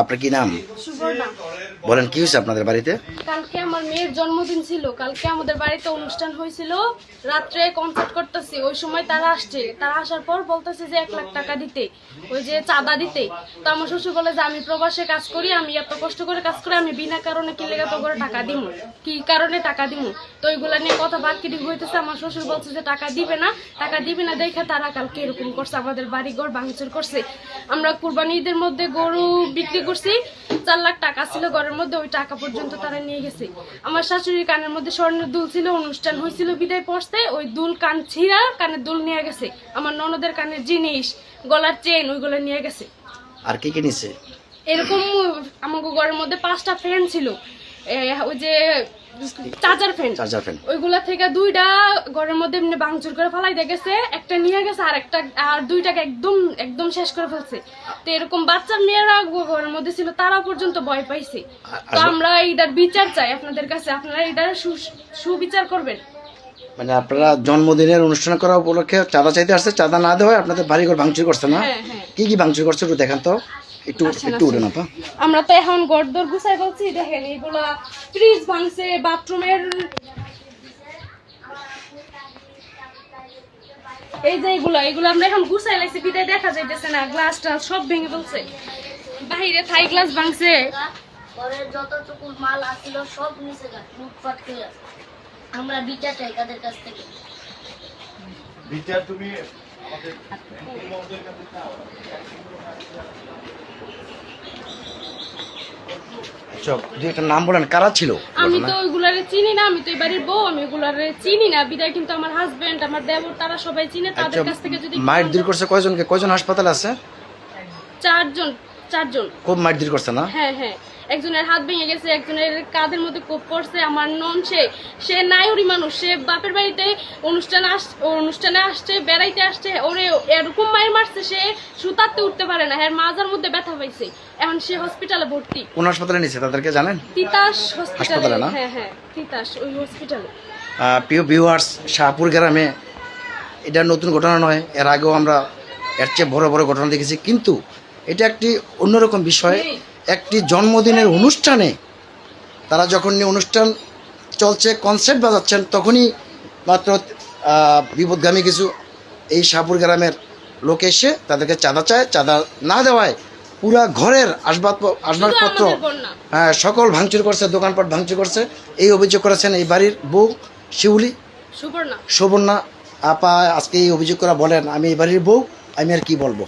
আপনার কি নাম? সুবর্ণা। বলেন কি হয়েছে আপনাদের বাড়িতে? কালকে আমার মেয়ের জন্মদিন ছিল। কালকে আমাদের বাড়িতে অনুষ্ঠান হয়েছিল, রাত্রে কনসার্ট করতেছি। ওই সময় তারা আসছে, তারা আসার পর বলতেছে যে 1 লাখ টাকা দিতে, ওই যে চাঁদা দিতে। তো আমার শ্বশুর বলে যে আমি প্রবাসে কাজ করি, আমি এত কষ্ট করে কাজ করি, আমি বিনা কারণে কি লেগে তো করে টাকা দিব, কি কারণে টাকা দিব। তো ওইগুলা নিয়ে কথা বাকি হইতেছে। আমার শ্বশুর বলছে যে টাকা দিবে না দেখে তারা কালকে এরকম করছে, আমাদের বাড়ি ঘর ভাঙচুর করছে। আমরা কুরবানি ঈদের মধ্যে গরু বিক্রি করছি, 4 লাখ টাকা ছিল ঘরের মধ্যে, ওই টাকা পর্যন্ত তারা নিয়ে গেছে। আমার শাশুড়ির কানের মধ্যে স্বর্ণের দুল ছিল, অনুষ্ঠান হয়েছিল বিদায় পড়তে, ওই দুল কান ছিঁড়া কানের দুল নিয়ে গেছে। আমার ননদের কানের জিনিস, গলার চেন, ওইগুলো নিয়ে গেছে। আর কি কি নিছে? এরকম আমাকে ঘরের মধ্যে 5টা ফ্যান ছিল, ওই যে চার্জার ফ্যান, ওইগুলা থেকে 2টা ঘরের মধ্যে এমনি ভাঙচুর করে ফেলাই দিয়ে গেছে। একটা নিয়ে গেছে, আর 2টাকে একদম শেষ করে ফেলছে। তো এরকম বাচ্চা মেয়েরা ঘরের মধ্যে ছিল, তারা পর্যন্ত ভয় পাইছে। তো আমরা এটার বিচার চাই আপনাদের কাছে, আপনারা এটার সুবিচার করবেন। মানে আপনারা জন্মদিনের অনুষ্ঠান করা উপলক্ষে চাঁদা চাইতে আসছে, চাঁদা না দেওয়া আপনাদের বাড়িঘর ভাঙচুর করছে না? হ্যাঁ। কি কি ভাঙচুর করছে একটু দেখান তো, একটু উঠে না। আমরা তো এখন গড়দর গুছাই বলছি, দেখেন এগুলা ফ্রিজ ভাঙছে, বাথরুমের এই যে এগুলো আমরা এখন গুছাই লাইছি, বিদায় দেখা যাইতেছে না, গ্লাস টাস সব ভেঙে ফেলছে, বাইরে থাই গ্লাস ভাঙছে। ঘরের যতটুকু মাল আসছিল সব নিচে লুটপাট করে। আমরা বিচার চাই তাদের কাছ থেকে। বিচার তুমি একটা নাম বলেন, কারা ছিল? আমি তো ওইগুলারে চিনি না, আমি তো এই বাড়ির বউ, আমি ওইগুলারে চিনি না বিদায়, কিন্তু আমার হাজবেন্ড, আমার দেবর, তারা সবাই চিনে। তাদের কাছ থেকে যদি মারধর করছে কয়জনকে, কয়জন হাসপাতালে আছে? 4জন। খুব মারধর করছে না? হ্যাঁ, একজনের হাত ভেঙে গেছে, একজনের কাঁধের মধ্যে কোপ পড়ছে। আমার নন সে নাইরি মানুষ, সে বাপের বাড়িতে অনুষ্ঠানে আসছে, বেড়াইতে আসছে, ওরে এরকম মায়ের মারছে, সে সুতাতে উঠতে পারে না, এর মাজার মধ্যে ব্যথা পাইছে, এখন সে হসপিটালে ভর্তি। কোন হাসপাতালে নিছে তাদেরকে জানেন? তিতাস হসপিটালে না? হ্যাঁ, তিতাস ওই হসপিটালে। প্রিয় ভিউয়ার্স, শাহপুর গ্রামে এটা নতুন ঘটনা নয়, এর আগেও আমরা এর চেয়ে বড় বড় ঘটনা দেখেছি, কিন্তু এটা একটি অন্যরকম বিষয়। একটি জন্মদিনের অনুষ্ঠানে তারা যখন অনুষ্ঠান চলছে, কনসার্ট বাজাচ্ছেন, তখনই মাত্র বিপদগামী কিছু এই শাহপুর গ্রামের লোক এসে তাদেরকে চাঁদা চায়, চাঁদা না দেওয়ায় পুরা ঘরের আসবাবপত্র হ্যাঁ সকল ভাঙচুর করছে, দোকানপাট ভাঙচুর করছে। এই অভিযোগ করেছেন এই বাড়ির বউ সুবর্ণা আপা। আজকে এই অভিযোগ করা বলেন, আমি এই বাড়ির বউ, আমি আর কি বলবো।